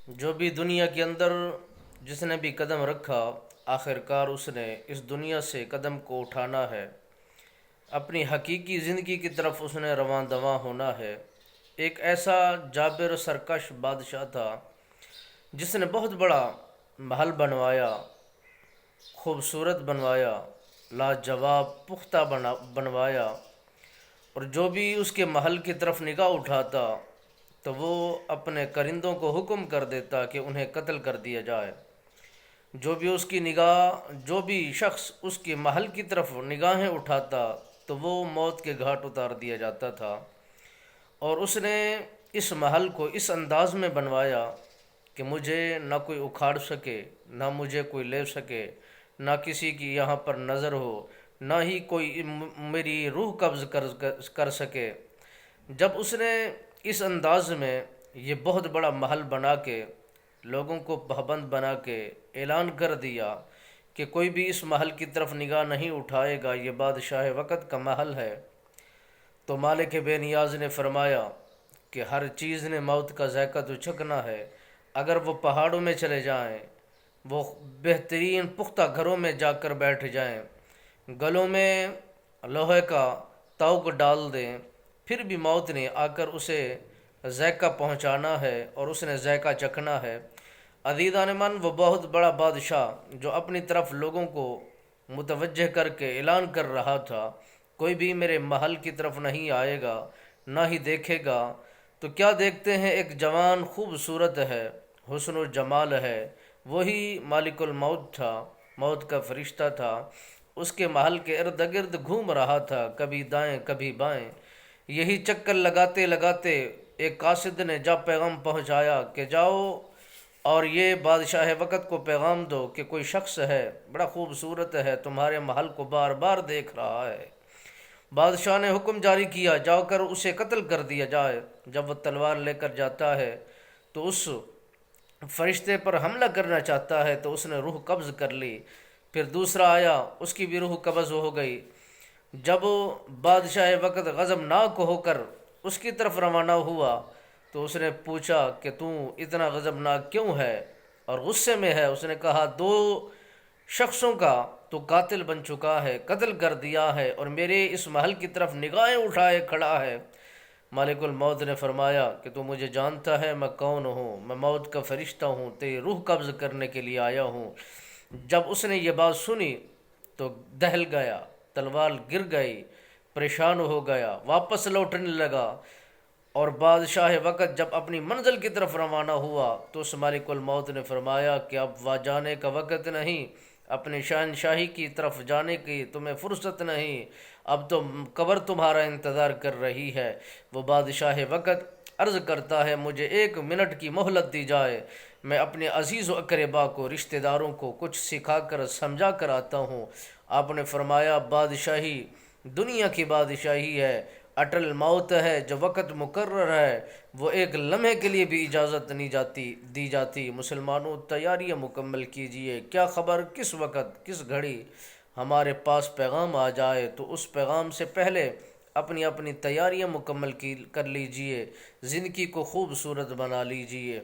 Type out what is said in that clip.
جو بھی دنیا کے اندر جس نے بھی قدم رکھا، آخر کار اس نے اس دنیا سے قدم کو اٹھانا ہے، اپنی حقیقی زندگی کی طرف اس نے رواں دواں ہونا ہے۔ ایک ایسا جابر سرکش بادشاہ تھا جس نے بہت بڑا محل بنوایا، خوبصورت بنوایا، لاجواب پختہ بنوایا، اور جو بھی اس کے محل کی طرف نگاہ اٹھاتا تو وہ اپنے کرندوں کو حکم کر دیتا کہ انہیں قتل کر دیا جائے۔ جو بھی شخص اس کے محل کی طرف نگاہیں اٹھاتا تو وہ موت کے گھاٹ اتار دیا جاتا تھا۔ اور اس نے اس محل کو اس انداز میں بنوایا کہ مجھے نہ کوئی اکھاڑ سکے، نہ مجھے کوئی لے سکے، نہ کسی کی یہاں پر نظر ہو، نہ ہی کوئی میری روح قبض کر سکے۔ جب اس نے اس انداز میں یہ بہت بڑا محل بنا کے لوگوں کو پابند بنا کے اعلان کر دیا کہ کوئی بھی اس محل کی طرف نگاہ نہیں اٹھائے گا، یہ بادشاہ وقت کا محل ہے، تو مالک بے نیاز نے فرمایا کہ ہر چیز نے موت کا ذائقہ تو چکھنا ہے۔ اگر وہ پہاڑوں میں چلے جائیں، وہ بہترین پختہ گھروں میں جا کر بیٹھ جائیں، گلوں میں لوہے کا توق ڈال دیں، پھر بھی موت نے آ کر اسے ذائقہ پہنچانا ہے اور اس نے ذائقہ چکھنا ہے۔ عزیزان من، وہ بہت بڑا بادشاہ جو اپنی طرف لوگوں کو متوجہ کر کے اعلان کر رہا تھا کوئی بھی میرے محل کی طرف نہیں آئے گا، نہ ہی دیکھے گا، تو کیا دیکھتے ہیں؟ ایک جوان خوبصورت ہے، حسن و جمال ہے، وہی مالک الموت تھا، موت کا فرشتہ تھا، اس کے محل کے ارد گرد گھوم رہا تھا، کبھی دائیں کبھی بائیں۔ یہی چکر لگاتے لگاتے ایک قاصد نے جب پیغام پہنچایا کہ جاؤ اور یہ بادشاہ وقت کو پیغام دو کہ کوئی شخص ہے، بڑا خوبصورت ہے، تمہارے محل کو بار بار دیکھ رہا ہے۔ بادشاہ نے حکم جاری کیا جاؤ کر اسے قتل کر دیا جائے۔ جب وہ تلوار لے کر جاتا ہے تو اس فرشتے پر حملہ کرنا چاہتا ہے تو اس نے روح قبض کر لی۔ پھر دوسرا آیا، اس کی بھی روح قبض ہو گئی۔ جب بادشاہ وقت غضبناک ہو کر اس کی طرف روانہ ہوا تو اس نے پوچھا کہ تو اتنا غضبناک کیوں ہے اور غصے میں ہے؟ اس نے کہا دو شخصوں کا تو قاتل بن چکا ہے، قتل کر دیا ہے، اور میرے اس محل کی طرف نگاہیں اٹھائے کھڑا ہے۔ مالک الموت نے فرمایا کہ تو مجھے جانتا ہے میں کون ہوں، میں موت کا فرشتہ ہوں، تیری روح قبض کرنے کے لیے آیا ہوں۔ جب اس نے یہ بات سنی تو دہل گیا، تلوار گر گئی، پریشان ہو گیا، واپس لوٹنے لگا، اور بادشاہ وقت جب اپنی منزل کی طرف روانہ ہوا تو اس مالک الموت نے فرمایا کہ اب جانے کا وقت نہیں، اپنی شہنشاہی کی طرف جانے کی تمہیں فرصت نہیں، اب تو قبر تمہارا انتظار کر رہی ہے۔ وہ بادشاہ وقت عرض کرتا ہے مجھے 1 منٹ کی مہلت دی جائے، میں اپنے عزیز و اقربا کو، رشتہ داروں کو کچھ سکھا کر سمجھا کر آتا ہوں۔ آپ نے فرمایا بادشاہی دنیا کی بادشاہی ہے، اٹل موت ہے، جو وقت مقرر ہے وہ ایک لمحے کے لیے بھی اجازت نہیں دی جاتی۔ مسلمانوں تیاریاں مکمل کیجئے، کیا خبر کس وقت کس گھڑی ہمارے پاس پیغام آ جائے، تو اس پیغام سے پہلے اپنی اپنی تیاریاں مکمل کر لیجئے، زندگی کو خوبصورت بنا لیجئے۔